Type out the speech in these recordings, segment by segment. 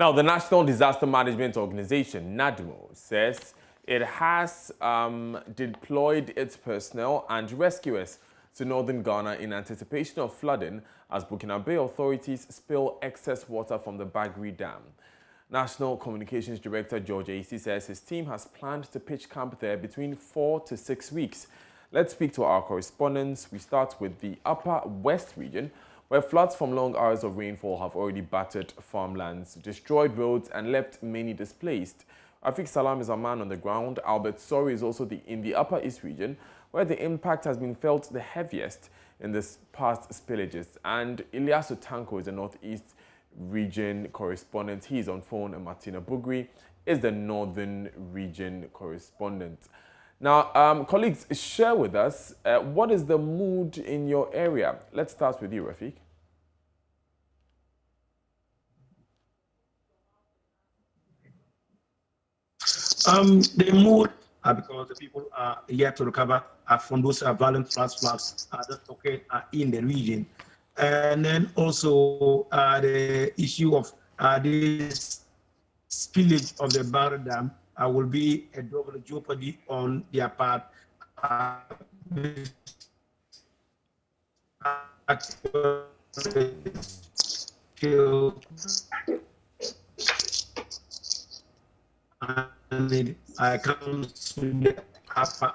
Now, the National Disaster Management Organization, NADMO, says it has deployed its personnel and rescuers to northern Ghana in anticipation of flooding as Burkinabe authorities spill excess water from the Bagre Dam. National Communications Director George AC says his team has planned to pitch camp there between 4 to 6 weeks. Let's speak to our correspondents. We start with the Upper West region, where floods from long hours of rainfall have already battered farmlands, destroyed roads and left many displaced. Afik Salam is our man on the ground. Albert Sori is also in the Upper East region, where the impact has been felt the heaviest in this past spillages. And Ilyasu Tanko is the Northeast region correspondent. He is on phone, and Martina Bugri is the Northern region correspondent. Now, colleagues, share with us, what is the mood in your area? Let's start with you, Rafik. The mood, because the people are yet to recover from those violent floods that occurred in the region. And then also the issue of this spillage of the Bagre Dam will be a double jeopardy on their part. I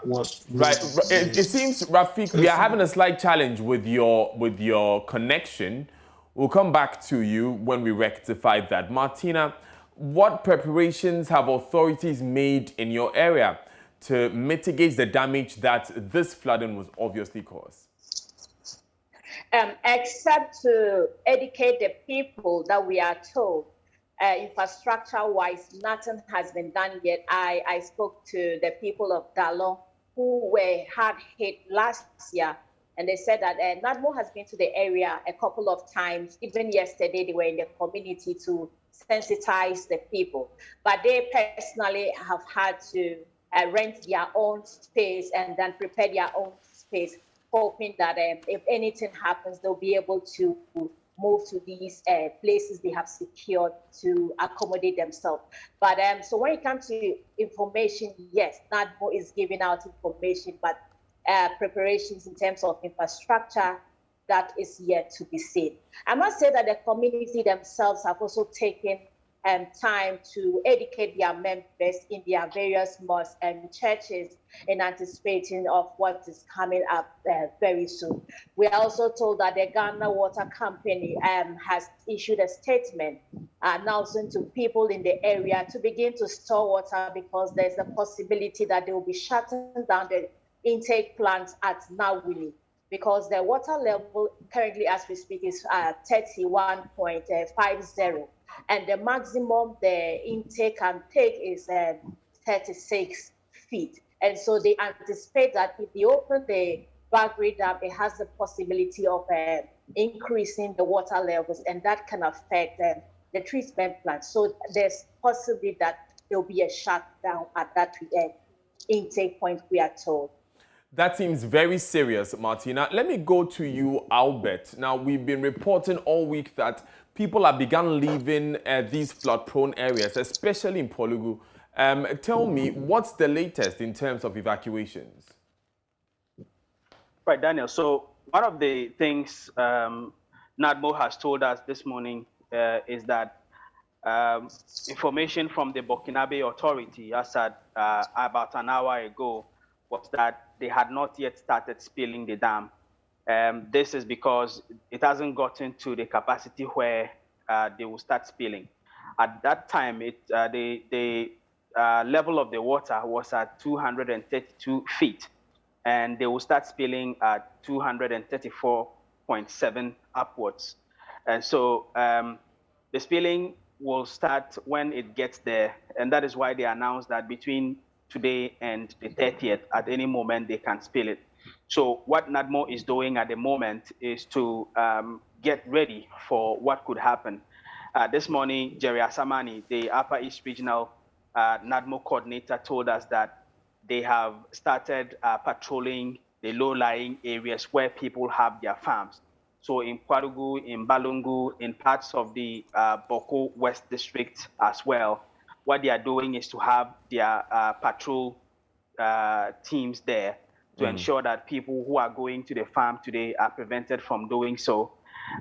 was right. It seems, Rafik, we are having a slight challenge with your connection. We'll come back to you when we rectify that. Martina, what preparations have authorities made in your area to mitigate the damage that this flooding was obviously caused? Except to educate the people that we are told, infrastructure-wise, nothing has been done yet. I spoke to the people of Dallon who were hard hit last year, and they said that NADMO has been to the area a couple of times. Even yesterday, they were in the community to sensitize the people. But they personally have had to rent their own space and then prepare their own space, hoping that if anything happens, they'll be able to move to these places they have secured to accommodate themselves. But so when it comes to information, yes, NADMO is giving out information, but preparations in terms of infrastructure, that is yet to be seen. I must say that the community themselves have also taken time to educate their members in their various mosques and churches in anticipation of what is coming up very soon. We are also told that the Ghana Water Company has issued a statement announcing to people in the area to begin to store water, because there's a possibility that they will be shutting down the intake plants at Nawili, because the water level currently as we speak is 31.50. And the maximum the intake can take is 36 feet. And so they anticipate that if they open the Bagre Dam, it has the possibility of increasing the water levels, and that can affect the treatment plant. So there's possibly that there'll be a shutdown at that intake point, we are told. That seems very serious, Martina. Let me go to you, Albert. Now, we've been reporting all week that people have begun leaving these flood-prone areas, especially in Polugu. Tell me, what's the latest in terms of evacuations? Right, Daniel. So one of the things NADMO has told us this morning is that information from the Burkinabe authority, as at about an hour ago, was that they had not yet started spilling the dam. This is because it hasn't gotten to the capacity where they will start spilling. At that time, the level of the water was at 232 feet, and they will start spilling at 234.7 upwards. And so the spilling will start when it gets there, and that is why they announced that between today and the 30th, at any moment, they can spill it. So what NADMO is doing at the moment is to get ready for what could happen. This morning, Jerry Asamani, the Upper East Regional NADMO coordinator, told us that they have started patrolling the low-lying areas where people have their farms. So in Kwadugu, in Balungu, in parts of the Boko West District as well, what they are doing is to have their patrol teams there to ensure that people who are going to the farm today are prevented from doing so.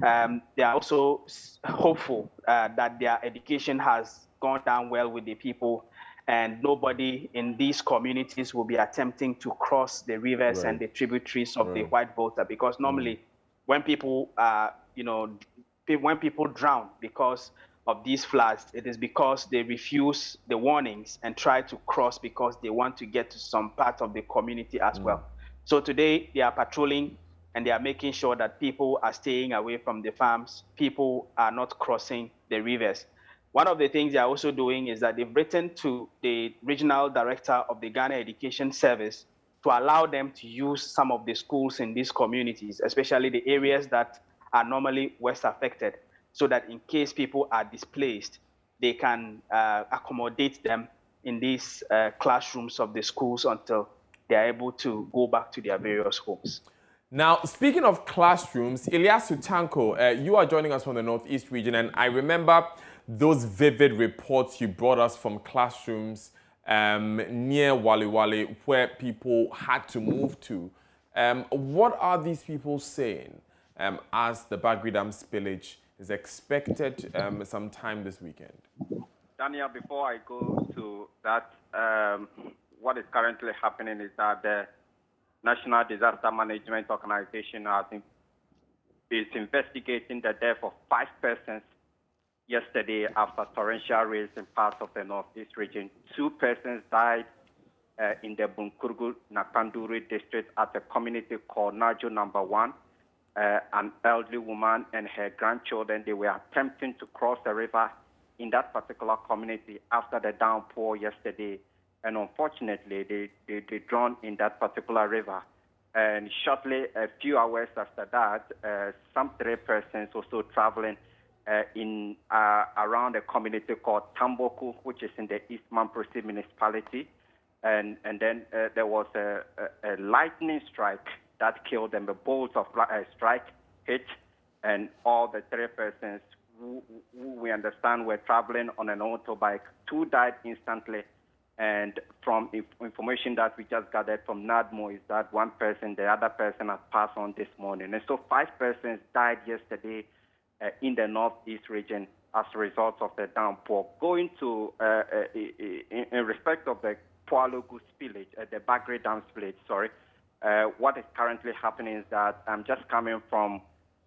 They are also hopeful that their education has gone down well with the people, and nobody in these communities will be attempting to cross the rivers and the tributaries of the White Volta, because normally when people, when people drown because of these floods, it is because they refuse the warnings and try to cross because they want to get to some part of the community as well. So today they are patrolling and they are making sure that people are staying away from the farms, people are not crossing the rivers. One of the things they are also doing is that they've written to the regional director of the Ghana Education Service to allow them to use some of the schools in these communities, especially the areas that are normally worst affected, so that in case people are displaced, they can accommodate them in these classrooms of the schools until they are able to go back to their various homes. Now, speaking of classrooms, Ilyasu Tanko, you are joining us from the Northeast region, and I remember those vivid reports you brought us from classrooms near Wali Wali where people had to move to. What are these people saying as the Bagre Dam spillage is expected sometime this weekend? Daniel, before I go to that, what is currently happening is that the National Disaster Management Organization is investigating the death of 5 persons yesterday after torrential rains in parts of the Northeast region. 2 persons died in the Bunkurgu Nakanduri district at a community called Najo Number 1. An elderly woman and her grandchildren, they were attempting to cross the river in that particular community after the downpour yesterday. And unfortunately, they drowned in that particular river. And shortly, a few hours after that, some 3 persons also traveling around a community called Tamboku, which is in the East Mamprosi municipality. And then there was a lightning strike that killed them. A bolt of strike hit, and all the 3 persons who we understand were traveling on an motorbike. 2 died instantly. And from information that we just gathered from NADMO is that 1 person, the other person has passed on this morning. And so 5 persons died yesterday in the Northeast region as a result of the downpour. Going to, in respect of the Poalogu spillage, the Bagre Dam spillage, sorry, what is currently happening is that I'm just coming from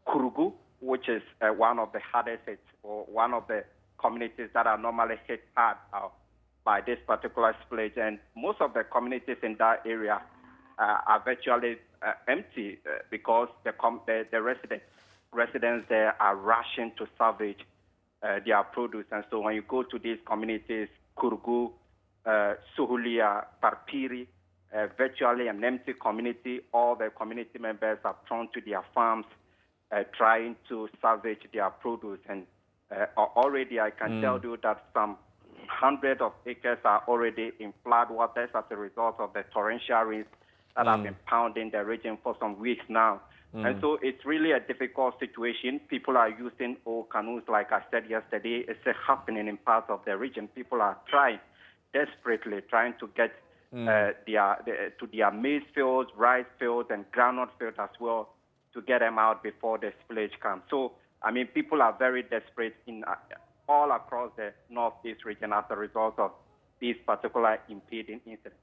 Kurugu, which is one of the hardest hit, or one of the communities that are normally hit hard by this particular spillage. And most of the communities in that area are virtually empty because the residents there are rushing to salvage their produce. And so when you go to these communities, Kurugu, Suhulia, Parpiri, virtually an empty community. All the community members are thrown to their farms trying to salvage their produce. And already I can tell you that some hundreds of acres are already in flood waters as a result of the torrential rains that have been pounding the region for some weeks now. And so it's really a difficult situation. People are using old canoes, like I said yesterday. It's happening in parts of the region. People are desperately trying to get to their maize fields, rice fields, and groundnut fields as well to get them out before the spillage comes. So, I mean, people are very desperate in all across the Northeast region as a result of these particular impeding incidents.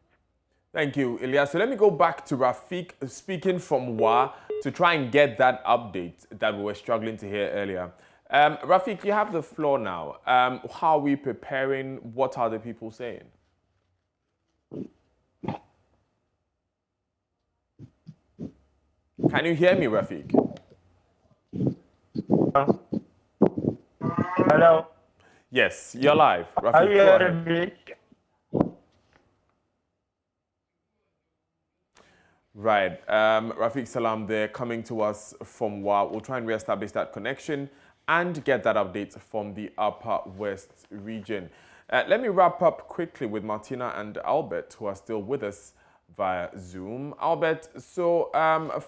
Thank you, Ilya. So let me go back to Rafik speaking from WA to try and get that update that we were struggling to hear earlier. Rafik, you have the floor now. How are we preparing? What are the people saying? Can you hear me, Rafik? Hello. Yes, you're live. Rafik, Are you hearing me? Right. Rafik Salam there coming to us from WA. We'll try and reestablish that connection and get that update from the Upper West region. Let me wrap up quickly with Martina and Albert, who are still with us via Zoom. Albert, so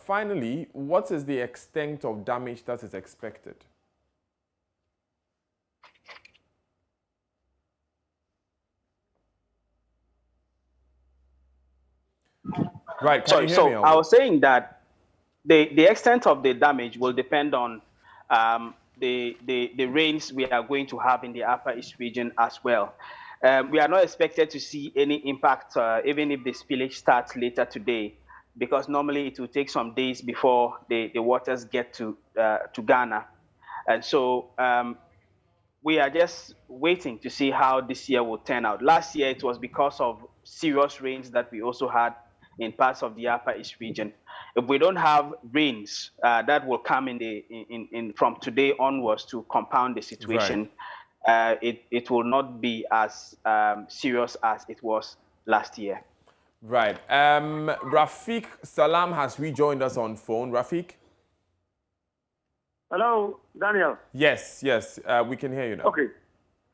finally, what is the extent of damage that is expected? Right, can you hear me, Albert? I was saying that the extent of the damage will depend on the rains we are going to have in the Upper East region as well. We are not expected to see any impact, even if the spillage starts later today, because normally it will take some days before the waters get to Ghana. And so we are just waiting to see how this year will turn out. Last year, it was because of serious rains that we also had in parts of the Upper East region. If we don't have rains that will come in from today onwards to compound the situation, right, it will not be as serious as it was last year. Right. Rafiq Salam has rejoined us on phone. Rafiq? Hello, Daniel. Yes, we can hear you now. Okay.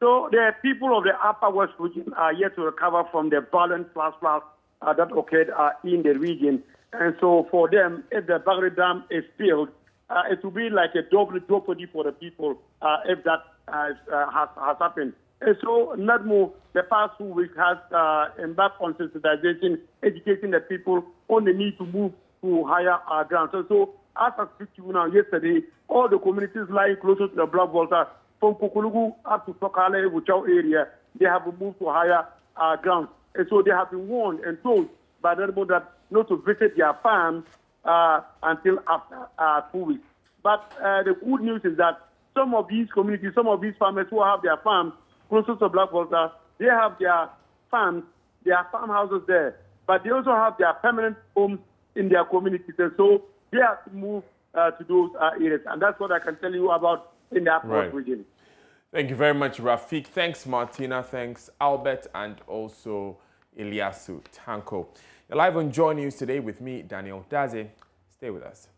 So the people of the Upper West region are yet to recover from the violent flash flood that occurred in the region. And so for them, if the Bagre Dam is filled, it will be like a double jeopardy for the people if that has happened. And so NADMO, the past 2 weeks, has embarked on sensitization, educating the people on the need to move to higher ground. So as I speak to you now, yesterday, all the communities lying closer to the Black Water, from Kokolugu up to Tokale, Wuchau area, they have moved to higher ground. And so they have been warned and told by NADMO that not to visit their farms until after 2 weeks. But the good news is that some of these communities, some of these farmers who have their farms closer to Black Water, they have their farms, their farmhouses there, but they also have their permanent homes in their communities. And so they have to move to those areas. And that's what I can tell you about in the Upper West region. Thank you very much, Rafiq. Thanks, Martina. Thanks, Albert, and also Ilyasu Tanko. You're live on Joy News today with me, Daniel Daze. Stay with us.